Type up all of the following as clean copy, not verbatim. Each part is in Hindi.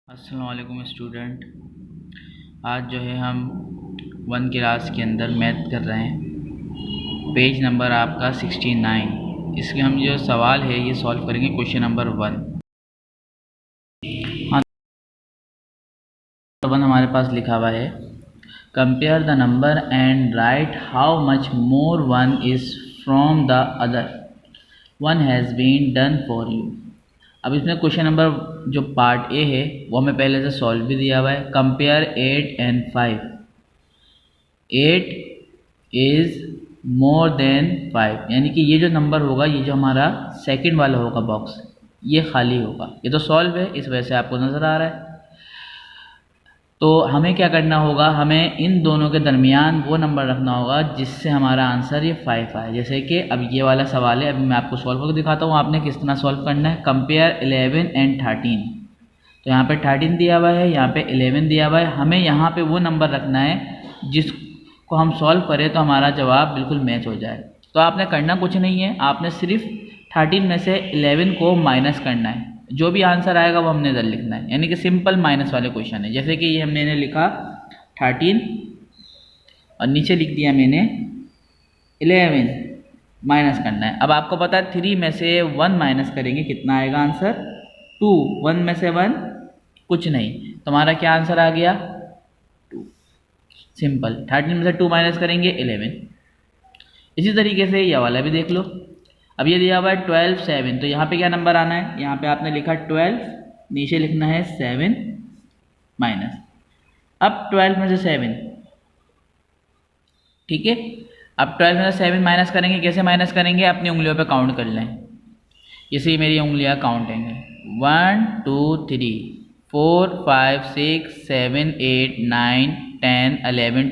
अस्सलाम वालेकुम स्टूडेंट। आज जो है हम 1 क्लास के अंदर मैथ कर रहे हैं। पेज नंबर आपका 69। इसके हम जो सवाल है ये सॉल्व करेंगे। Question number 1। हाँ, तो 1 हमारे पास लिखा हुआ है, compare the number and write how much more one is from the other one has been done for you. अब इसमें क्वेश्चन नंबर जो पार्ट ए है वो हमें पहले से सॉल्व भी दिया हुआ है। Compare 8 and 5। 8 is more than 5, यानी कि ये जो नंबर होगा, ये जो हमारा सेकंड वाला होगा बॉक्स, ये खाली होगा। ये तो सॉल्व है, इस वजह से आपको नज़र आ रहा है। तो हमें क्या करना होगा, हमें इन दोनों के दरमियान वो नंबर रखना होगा जिससे हमारा आंसर ये 5 आए। जैसे कि अब ये वाला सवाल है, अभी मैं आपको सॉल्व करके दिखाता हूँ आपने किस तरह सॉल्व करना है। Compare 11 and 13। तो यहाँ पे 13 दिया हुआ है, यहाँ पे 11 दिया हुआ है। हमें यहाँ पे वो नंबर रखना है जिसको हम सॉल्व करें तो हमारा जवाब बिल्कुल मैच हो जाए। तो आपने करना कुछ नहीं है, आपने सिर्फ 13 में से 11 को माइनस करना है। जो भी आंसर आएगा वो हमने इधर लिखना है, यानी कि सिंपल माइनस वाले क्वेश्चन है। जैसे कि ये हमने लिखा 13 और नीचे लिख दिया मैंने 11, माइनस करना है। अब आपको पता है 3 में से 1 माइनस करेंगे कितना आएगा आंसर, 2। 1 में से 1 कुछ नहीं, तो हमारा क्या आंसर आ गया, 2। सिंपल। 13 में से 2 माइनस करेंगे 11। इसी तरीके से यह वाला भी देख लो। अब ये दिया हुआ है 12 7, तो यहाँ पे क्या नंबर आना है, यहाँ पे आपने लिखा 12, नीचे लिखना है 7 माइनस। अब 12 में से 7, ठीक है। अब 12 में से 7 माइनस करेंगे, कैसे माइनस करेंगे, अपनी उंगलियों पे काउंट कर लें। जैसे मेरी उंगलियां काउंट हैं 1 2 3 4 5 6 7 8 9 10 11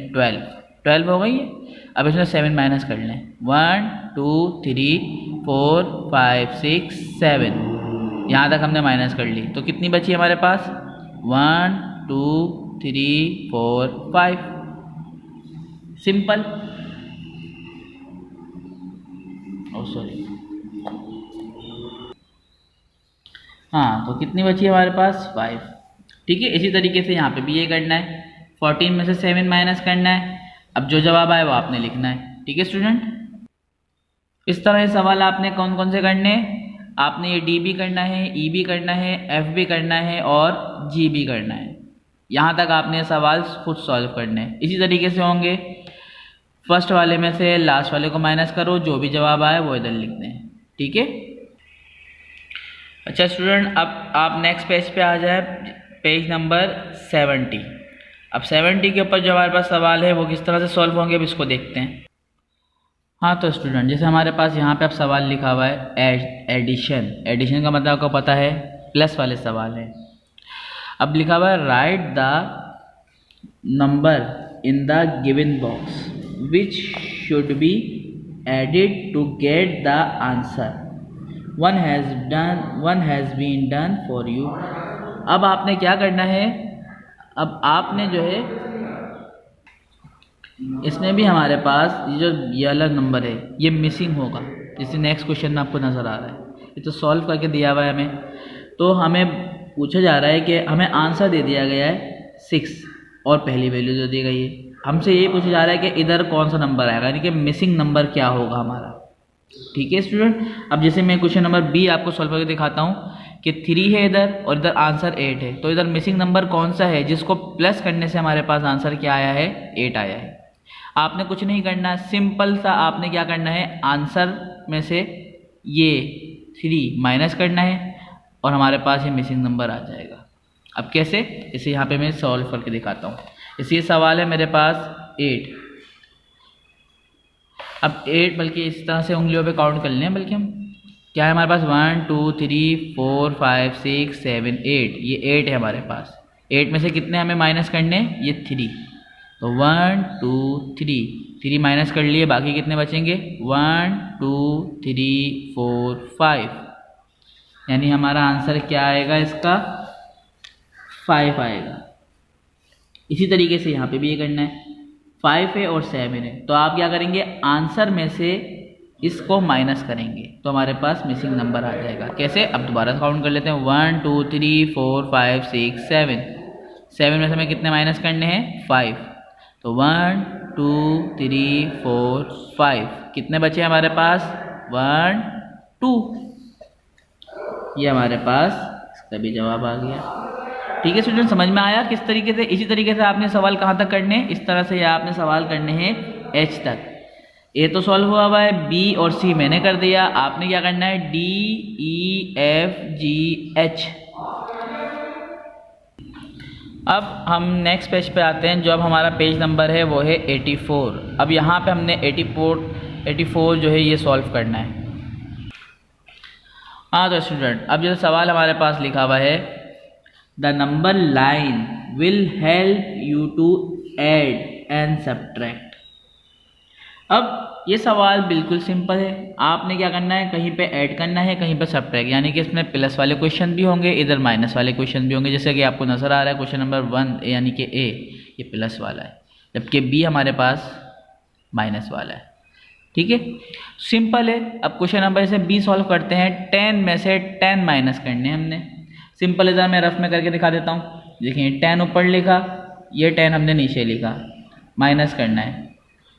12 हो गई है। अब इसमें 7 माइनस कर लें, 1 2 3 4 5 6 7, यहाँ तक हमने माइनस कर ली। तो कितनी बची हमारे पास, 1 2 3 4 5। सिंपल। सॉरी, हाँ, तो कितनी बची है हमारे पास, 5। ठीक है। इसी तरीके से यहाँ पे भी ये करना है, 14 में से 7 माइनस करना है। अब जो जवाब आए वो आपने लिखना है। ठीक है स्टूडेंट। इस तरह के सवाल आपने कौन कौन से करने हैं, आपने ये डी भी करना है, ई भी करना है, एफ भी करना है और जी भी करना है। यहाँ तक आपने सवाल खुद सॉल्व करने हैं। इसी तरीके से होंगे, फर्स्ट वाले में से लास्ट वाले को माइनस करो, जो भी जवाब आए वो इधर लिखते हैं। ठीक है। अच्छा स्टूडेंट, अब आप नेक्स्ट पेज पे आ जाए, पेज नंबर 70। अब 70 के ऊपर जो हमारे पास सवाल है वो किस तरह से सॉल्व होंगे, अब इसको देखते हैं। हाँ, तो स्टूडेंट जैसे हमारे पास यहाँ पे अब सवाल लिखा हुआ है एडिशन। एडिशन का मतलब आपको पता है, प्लस वाले सवाल है। अब लिखा हुआ है write the number in the given box which should be added to get the answer, one has been done for you. अब आपने क्या करना है, अब आपने जो है इसमें भी हमारे पास ये अलग नंबर है, ये मिसिंग होगा। जैसे नेक्स्ट क्वेश्चन में आपको नज़र आ रहा है, ये तो सॉल्व करके दिया हुआ है हमें। तो हमें पूछा जा रहा है कि हमें आंसर दे दिया गया है 6 और पहली वैल्यू जो दी गई है। हमसे यही पूछा जा रहा है कि इधर कौन सा नंबर आएगा, यानी कि मिसिंग नंबर क्या होगा हमारा। ठीक है स्टूडेंट। अब जैसे मैं क्वेश्चन नंबर बी आपको सॉल्व करके दिखाता हूँ कि 3 है इधर और इधर आंसर 8 है। तो इधर मिसिंग नंबर कौन सा है जिसको प्लस करने से हमारे पास आंसर क्या आया है, 8 आया है। आपने कुछ नहीं करना, सिंपल सा आपने क्या करना है, आंसर में से ये 3 माइनस करना है और हमारे पास ये मिसिंग नंबर आ जाएगा। अब कैसे, इसे यहाँ पे मैं सॉल्व करके दिखाता हूँ। इसी सवाल है मेरे पास 8। अब 8 बल्कि इस तरह से उंगलियों पे काउंट कर लें, बल्कि हम क्या है हमारे पास 1 2 3 4 5 6 7 8, ये 8 है हमारे पास। 8 में से कितने हमें माइनस करने, ये 3। तो 1 2 3 माइनस कर लिए, बाकी कितने बचेंगे, 1 2 3 4 5, यानी हमारा आंसर क्या आएगा, इसका 5 आएगा। इसी तरीके से यहाँ पे भी ये करना है, 5 है और 7 है। तो आप क्या करेंगे, आंसर में से इसको माइनस करेंगे तो हमारे पास मिसिंग नंबर आ जाएगा। कैसे? अब दोबारा काउंट कर लेते हैं। 1 2 3 4 5 6 7। 7 में से हमें कितने माइनस करने हैं? 5। तो 1 2 3 4 5 कितने बचे हमारे पास? 1 2। ये हमारे पास इसका भी जवाब आ गया। ठीक है स्टूडेंट, समझ में आया किस तरीके से? इसी तरीके से आपने सवाल कहाँ तक करने हैं? इस तरह से ये आपने सवाल करने हैं H तक। ए तो सॉल्व हुआ है, बी और सी मैंने कर दिया। आपने क्या करना है? D E F G H. अब हम नेक्स्ट पेज पे आते हैं। जो अब हमारा पेज नंबर है वो है 84। अब यहाँ पे हमने 84 जो है ये सॉल्व करना है। हाँ तो स्टूडेंट, अब जो सवाल हमारे पास लिखा हुआ है, the number line will help you to add and subtract. अब ये सवाल बिल्कुल सिंपल है। आपने क्या करना है? कहीं पे ऐड करना है, कहीं पे सब्ट्रैक्ट, यानी कि इसमें प्लस वाले क्वेश्चन भी होंगे, इधर माइनस वाले क्वेश्चन भी होंगे। जैसे कि आपको नज़र आ रहा है क्वेश्चन नंबर 1 यानी कि ए ये प्लस वाला है, जबकि बी हमारे पास माइनस वाला है। ठीक है, सिंपल है। अब क्वेश्चन नंबर से बी सॉल्व करते हैं। 10 में से 10 माइनस करने हमने। सिंपल है, मैं रफ में करके दिखा देता हूँ। देखिए 10 ऊपर लिखा, ये 10 हमने नीचे लिखा, माइनस करना है।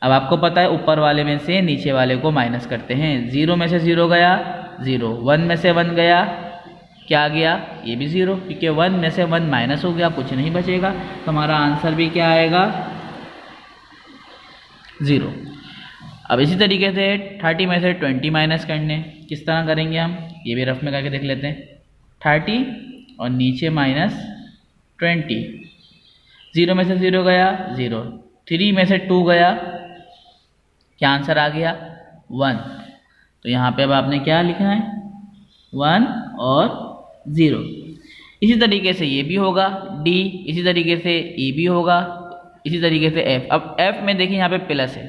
अब आपको पता है ऊपर वाले में से नीचे वाले को माइनस करते हैं। 0 में से 0 गया 0, 1 में से 1 गया, क्या गया? ये भी 0, क्योंकि 1 में से 1 माइनस हो गया, कुछ नहीं बचेगा। तो हमारा आंसर भी क्या आएगा? 0। अब इसी तरीके से 30 में से 20 माइनस करने, किस तरह करेंगे हम? ये भी रफ में करके देख लेते हैं। 30 और नीचे माइनस 20। 0 में से 0 गया 0, 3 में से 2 गया, क्या आंसर आ गया? 1। तो यहाँ पे अब आपने क्या लिखना है? 1 और 0। इसी तरीके से ये भी होगा D, इसी तरीके से E भी होगा, इसी तरीके से F। अब F में देखिए यहाँ पे प्लस है,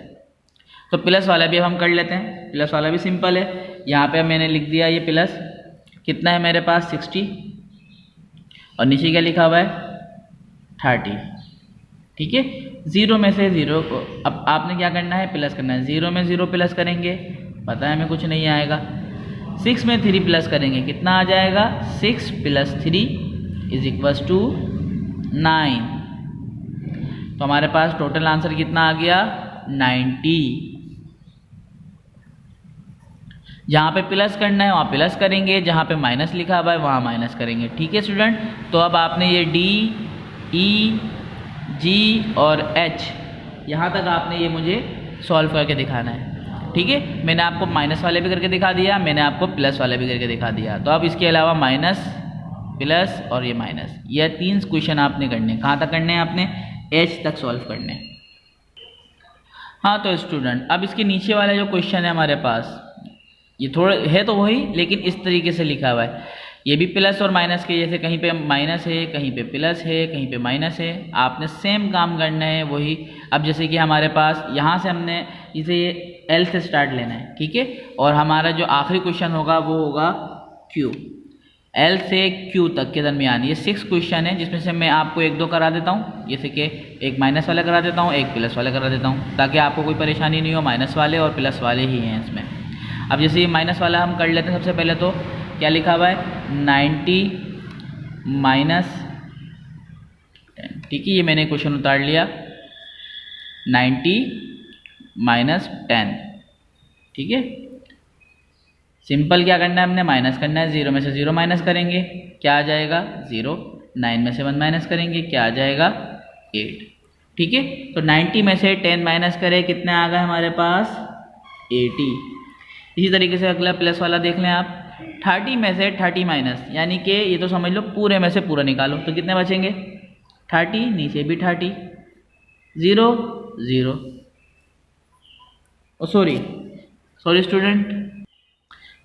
तो प्लस वाला भी अब हम कर लेते हैं। प्लस वाला भी सिंपल है। यहाँ पे मैंने लिख दिया ये प्लस, कितना है मेरे पास? 60, और नीचे क्या लिखा हुआ है? 30। ठीक है, 0 में से 0 को अब आपने क्या करना है? प्लस करना है। 0 में 0 प्लस करेंगे, पता है हमें कुछ नहीं आएगा। 6 में 3 प्लस करेंगे, कितना आ जाएगा? 6 + 3 = 9। तो हमारे पास टोटल आंसर कितना आ गया? 90। जहाँ पे प्लस करना है वहाँ प्लस करेंगे, जहाँ पे माइनस लिखा हुआ है वहाँ माइनस करेंगे। ठीक है स्टूडेंट, तो अब आपने ये D, E, G और H यहाँ तक आपने ये मुझे सॉल्व करके दिखाना है। ठीक है, मैंने आपको माइनस वाले भी करके दिखा दिया, मैंने आपको प्लस वाले भी करके दिखा दिया। तो अब इसके अलावा माइनस, प्लस और ये माइनस, ये 3 क्वेश्चन आपने करने। कहाँ तक करने हैं आपने? H तक सॉल्व करने। हाँ तो स्टूडेंट, अब इसके नीचे वाला जो क्वेश्चन है हमारे पास, ये थोड़ा है तो वही, लेकिन इस तरीके से लिखा हुआ है। ये भी प्लस और माइनस के जैसे, कहीं पे माइनस है, कहीं पे प्लस है, कहीं पे माइनस है। आपने सेम काम करना है वही। अब जैसे कि हमारे पास यहाँ से हमने इसे L से स्टार्ट लेना है, ठीक है, और हमारा जो आखिरी क्वेश्चन होगा वो होगा Q। L से Q तक के दरमियान ये 6 क्वेश्चन है, जिसमें से मैं आपको 1-2 करा देता हूँ। जैसे कि एक माइनस वाला करा देता हूँ, एक प्लस वाला करा देता हूँ, ताकि आपको कोई परेशानी नहीं हो। माइनस वाले और प्लस वाले ही हैं इसमें। अब जैसे ये माइनस वाला हम कर लेते हैं। सबसे पहले तो क्या लिखा हुआ है? 90 - 10। ठीक है, ये मैंने क्वेश्चन उतार लिया। 90 - 10। ठीक है, सिंपल क्या करना है हमने? माइनस करना है। 0 में से 0 माइनस करेंगे, क्या आ जाएगा? 0। 9 में से 1 माइनस करेंगे, क्या आ जाएगा? 8। ठीक है, तो 90 में से 10 माइनस करें, कितने आ गए हमारे पास? 80। इसी तरीके से अगला प्लस वाला देख लें आप। 30 में से 30 माइनस, यानी कि ये तो समझ लो पूरे में से पूरा निकालो, तो कितने बचेंगे? 30, नीचे भी 30, 0 0। ओ सॉरी स्टूडेंट,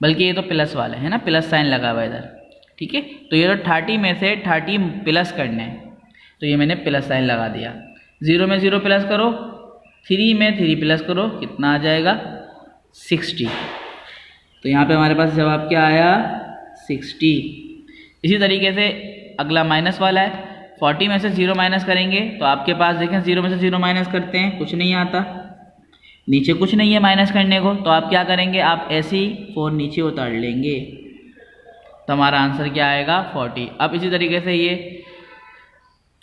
बल्कि ये तो प्लस वाला है ना, प्लस साइन लगा हुआ है इधर। ठीक है, तो ये तो 30 में से 30 प्लस करने हैं, तो ये मैंने प्लस साइन लगा दिया। 0 में 0 प्लस करो, 3 में 3 प्लस करो, कितना आ जाएगा? 60। तो यहाँ पे हमारे पास जवाब क्या आया? 60। इसी तरीके से अगला माइनस वाला है। 40 में से 0 माइनस करेंगे, तो आपके पास देखें 0 में से 0 माइनस करते हैं, कुछ नहीं आता। नीचे कुछ नहीं है माइनस करने को, तो आप क्या करेंगे, आप ऐसे ही 4 नीचे उतार लेंगे, तो हमारा आंसर क्या आएगा 40। अब इसी तरीके से ये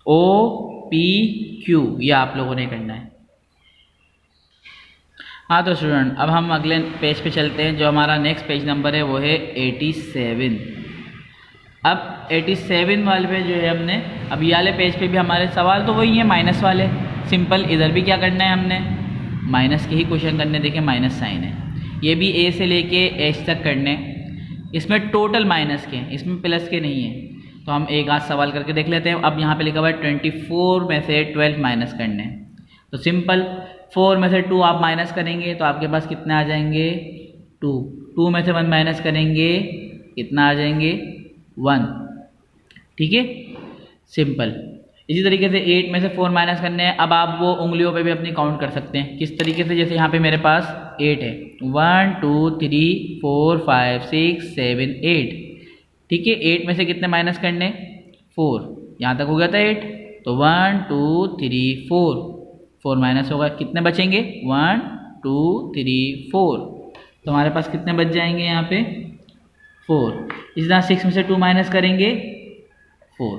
OPQ ये आप लोगों ने करना है। हाँ तो स्टूडेंट अब हम अगले पेज पे चलते हैं। जो हमारा नेक्स्ट पेज नंबर है वो है 87। अब 87 वाले पे जो है हमने, अब ये वाले पेज पे भी हमारे सवाल तो वही है माइनस वाले, सिंपल। इधर भी क्या करना है, हमने माइनस के ही क्वेश्चन करने, देखें माइनस साइन है, ये भी A से लेके H तक करने, इसमें टोटल माइनस के हैं, इसमें प्लस के नहीं है। तो हम एक आध सवाल करके देख लेते हैं। अब यहाँ पे लिखा हुआ है 24 में से 12 माइनस करने, तो सिंपल 4 में से 2 आप माइनस करेंगे तो आपके पास कितने आ जाएंगे 2। 2 में से 1 माइनस करेंगे कितना आ जाएंगे 1, ठीक है, सिंपल। इसी तरीके से 8 में से 4 माइनस करने हैं। अब आप वो उंगलियों पे भी अपनी काउंट कर सकते हैं, किस तरीके से, जैसे यहाँ पे मेरे पास 8 है, 1 2 3 4 5 6 7 8, ठीक है। 8 में से कितने माइनस करने 4, यहाँ तक हो गया था 8, तो 1 2 3 4 माइनस होगा, कितने बचेंगे 1 2 3 4, तो हमारे पास कितने बच जाएंगे यहाँ पे 4। इसी तरह 6 में से 2 माइनस करेंगे 4,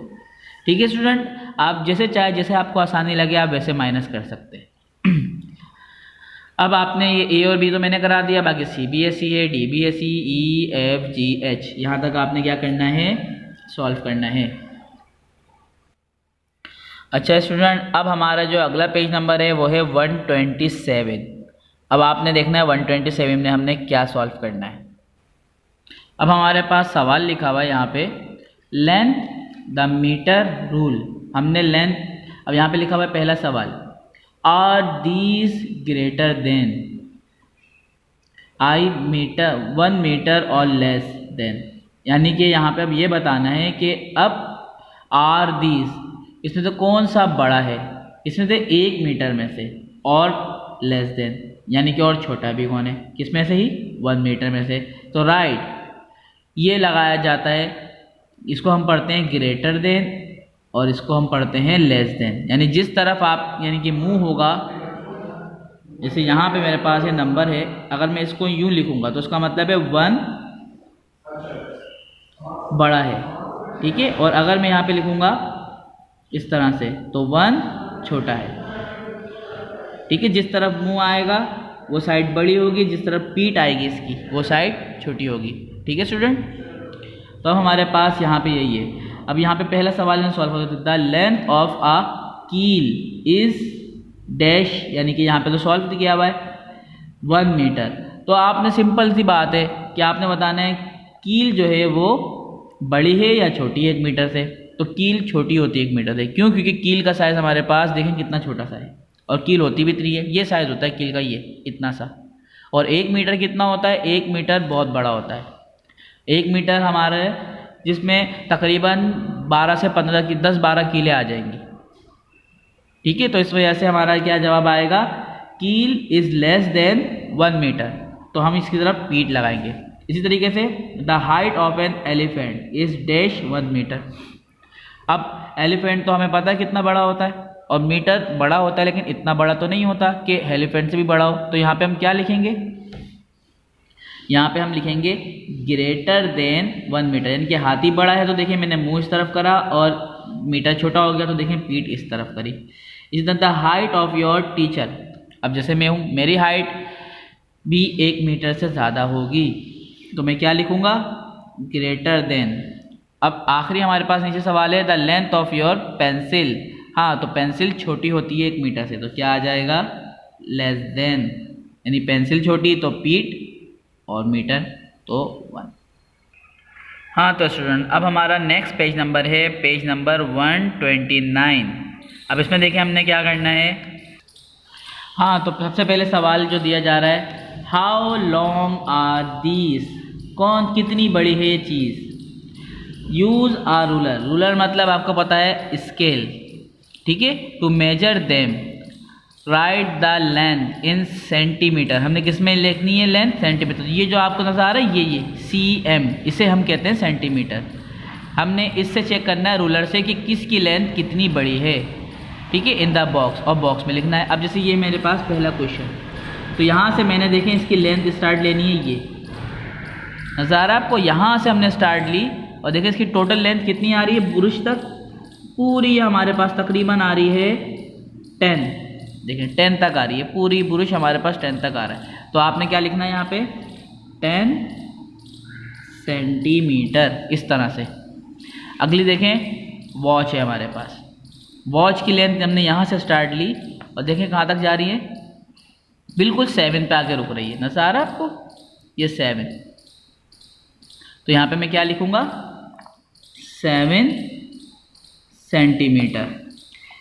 ठीक है स्टूडेंट। आप जैसे चाहे, जैसे आपको आसानी लगे आप वैसे माइनस कर सकते हैं। अब आपने ये A और B तो मैंने करा दिया, बाकी CBSE है, DBSE, EFGH, यहाँ तक आपने क्या करना है सॉल्व करना है। अच्छा स्टूडेंट अब हमारा जो अगला पेज नंबर है वो है 127। अब आपने देखना है 127 में हमने क्या सॉल्व करना है। अब हमारे पास सवाल लिखा हुआ है यहाँ पे, लेंथ द मीटर रूल। हमने लेंथ, अब यहाँ पे लिखा हुआ है पहला सवाल, are these greater than one metre और लेस देन, यानी कि यहाँ पे अब ये बताना है कि अब आर दीज, इसमें से कौन सा बड़ा है, इसमें से 1 मीटर में से, और लेस देन यानी कि और छोटा भी कौन है, किसमें से ही 1 मीटर में से। तो राइट ये लगाया जाता है, इसको हम पढ़ते हैं ग्रेटर देन और इसको हम पढ़ते हैं लेस देन, यानी जिस तरफ आप, यानी कि मुंह होगा, जैसे यहाँ पे मेरे पास ये नंबर है, अगर मैं इसको यूं लिखूंगा तो उसका मतलब है 1 बड़ा है, ठीक है, और अगर मैं यहाँ पे लिखूंगा इस तरह से तो 1 छोटा है, ठीक है। जिस तरफ मुंह आएगा वो साइड बड़ी होगी, जिस तरफ पीठ आएगी इसकी वो साइड छोटी होगी, ठीक है स्टूडेंट। तो अब हमारे पास यहाँ पे यही है। अब यहाँ पे पहला सवाल है सॉल्व होगा, द लेंथ ऑफ अ कील इज डैश, यानी कि यहाँ पे तो सॉल्व किया हुआ है 1 मीटर। तो आपने सिंपल सी बात है कि आपने बताना है कील जो है वो बड़ी है या छोटी है 1 मीटर से। तो कील छोटी होती है 1 मीटर से, क्यों, क्योंकि कील का साइज़ हमारे पास देखें कितना छोटा सा है, और कील होती भी 3 है, ये साइज़ होता है कील का, ये इतना सा। और 1 मीटर कितना होता है, 1 मीटर बहुत बड़ा होता है। 1 मीटर हमारे जिसमें तकरीबन 12 से 15 की 10-12 कीलें आ जाएंगी, ठीक है। तो इस वजह से हमारा क्या जवाब आएगा, कील इज लेस देन 1 मीटर, तो हम इसकी तरफ पीठ लगाएंगे। इसी तरीके से the height of an elephant is dash 1 metre. अब एलिफेंट तो हमें पता है कितना बड़ा होता है, और मीटर बड़ा होता है, लेकिन इतना बड़ा तो नहीं होता कि एलिफेंट से भी बड़ा हो। तो यहाँ पे हम क्या लिखेंगे, यहाँ पे हम लिखेंगे ग्रेटर देन 1 मीटर, यानी कि हाथी बड़ा है तो देखिए मैंने मुंह इस तरफ करा, और मीटर छोटा हो गया तो देखिए पीठ इस तरफ करी। Is the height of your teacher. अब जैसे मैं हूँ, मेरी हाइट भी 1 मीटर से ज़्यादा होगी, तो मैं क्या लिखूँगा ग्रेटर देन। अब आखिरी हमारे पास नीचे सवाल है the length of your pencil. हाँ तो पेंसिल छोटी होती है 1 मीटर से, तो क्या आ जाएगा लेस देन, यानी पेंसिल छोटी तो पीठ और मीटर तो 1। हाँ तो स्टूडेंट अब हमारा नेक्स्ट पेज नंबर है पेज नंबर 129। अब इसमें देखिए हमने क्या करना है। हाँ तो सबसे पहले सवाल जो दिया जा रहा है, हाउ लॉन्ग आर दीज, कौन कितनी बड़ी है ये चीज़। यूज़ आ रूलर, रूलर मतलब आपको पता है स्केल, ठीक है, to measure them. Write the length in centimetre, हमने किस में लिखनी है लेंथ सेंटीमीटर। ये जो आपको नजर आ रहा है ये CM, इसे हम कहते हैं सेंटीमीटर। हमने इससे चेक करना है रूलर से कि किसकी लेंथ कितनी बड़ी है, ठीक है, इन द बॉक्स, और बॉक्स में लिखना है। अब जैसे ये मेरे पास पहला क्वेश्चन, तो यहाँ से मैंने देखें इसकी लेंथ स्टार्ट लेनी है, ये नज़ारा आपको, यहाँ से हमने स्टार्ट ली और देखें इसकी टोटल लेंथ कितनी आ रही है बुरुश तक, पूरी हमारे पास तकरीबन आ रही है 10, देखें 10 तक आ रही है, पूरी बुरुश हमारे पास 10 तक आ रहा है। तो आपने क्या लिखना है यहाँ पे 10 सेंटीमीटर इस तरह से। अगली देखें वॉच है हमारे पास, वॉच की लेंथ हमने यहाँ से स्टार्ट ली और देखें कहाँ तक जा रही है, बिल्कुल 7 पे आके रुक रही है, नजर आ रहा है आपको, ये 7। तो यहाँ पे मैं क्या लिखूँगा 7 सेंटीमीटर।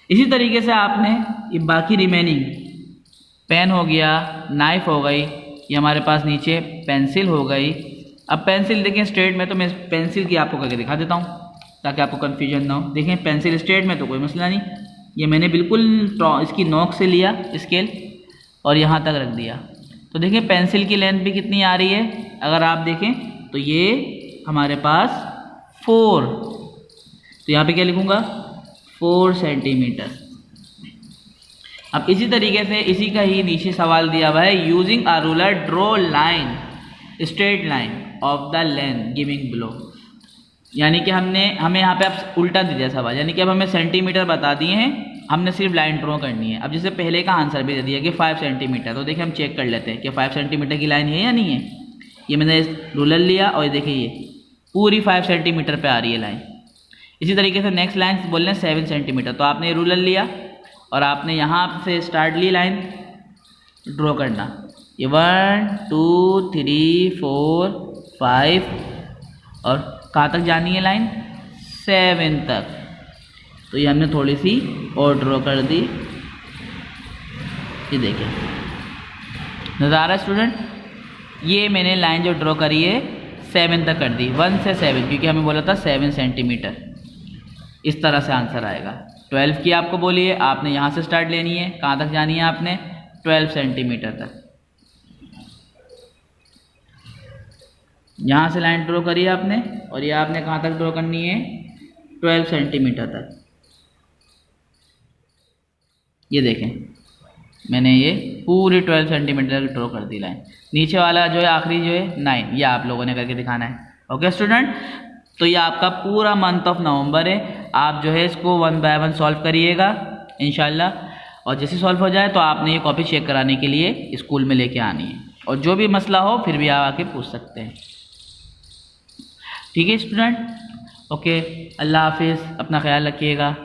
इसी तरीके से आपने ये बाकी रिमेनिंग पेन हो गया, नाइफ हो गई, ये हमारे पास नीचे पेंसिल हो गई। अब पेंसिल देखें स्ट्रेट में, तो मैं पेंसिल की आपको करके दिखा देता हूँ ताकि आपको कन्फ्यूजन ना हो। देखें पेंसिल स्ट्रेट में तो कोई मसला नहीं, ये मैंने बिल्कुल इसकी नोक से लिया स्केल और यहाँ तक रख दिया। तो देखें पेंसिल की लेंथ भी कितनी आ रही है, अगर आप देखें तो ये हमारे पास 4, तो यहाँ पे क्या लिखूँगा 4 सेंटीमीटर। अब इसी तरीके से इसी का ही नीचे सवाल दिया हुआ है, using a ruler draw line straight line of the length giving below. यानी कि हमें यहाँ पे अब उल्टा दे दिया सवाल, यानी कि अब हमें सेंटीमीटर बता दिए हैं, हमने सिर्फ लाइन ड्रॉ करनी है। अब जैसे पहले का आंसर भी दे दिया कि 5 सेंटीमीटर, तो देखिए हम चेक कर लेते हैं कि 5 सेंटीमीटर की लाइन है या नहीं है। ये मैंने रूलर लिया और देखिए ये पूरी 5 सेंटीमीटर पे आ रही है लाइन। इसी तरीके से नेक्स्ट लाइन बोल रहे हैं 7 सेंटीमीटर, तो आपने रूलर लिया और आपने यहाँ से स्टार्ट ली लाइन ड्रॉ करना, ये 1 2 3 4 5 और कहाँ तक जानी है लाइन 7 तक। तो ये हमने थोड़ी सी और ड्रॉ कर दी, ये देखिए नज़र आ रहा है स्टूडेंट, ये मैंने लाइन जो ड्रॉ करी है 7 तक कर दी, 1 से 7, क्योंकि हमें बोला था 7 सेंटीमीटर। इस तरह से आंसर आएगा। 12 की आपको बोलिए, आपने यहाँ से स्टार्ट लेनी है, कहाँ तक जानी है आपने 12 सेंटीमीटर तक। यहाँ से लाइन ड्रॉ करी आपने और ये आपने कहाँ तक ड्रॉ करनी है 12 सेंटीमीटर तक। ये देखें मैंने ये पूरी 12 सेंटीमीटर ड्रॉ कर दी लाइन। नीचे वाला जो है आखिरी जो है 9, ये आप लोगों ने करके दिखाना है। ओके स्टूडेंट, तो ये आपका पूरा मंथ ऑफ नवंबर है। आप जो है इसको 1 बाय 1 सॉल्व करिएगा इंशाल्लाह, और जैसे सॉल्व हो जाए तो आपने ये कॉपी चेक कराने के लिए स्कूल में लेके आनी है, और जो भी मसला हो फिर भी आप आके पूछ सकते हैं। ठीक है स्टूडेंट, ओके, अल्लाह हाफिज़, अपना ख्याल रखिएगा।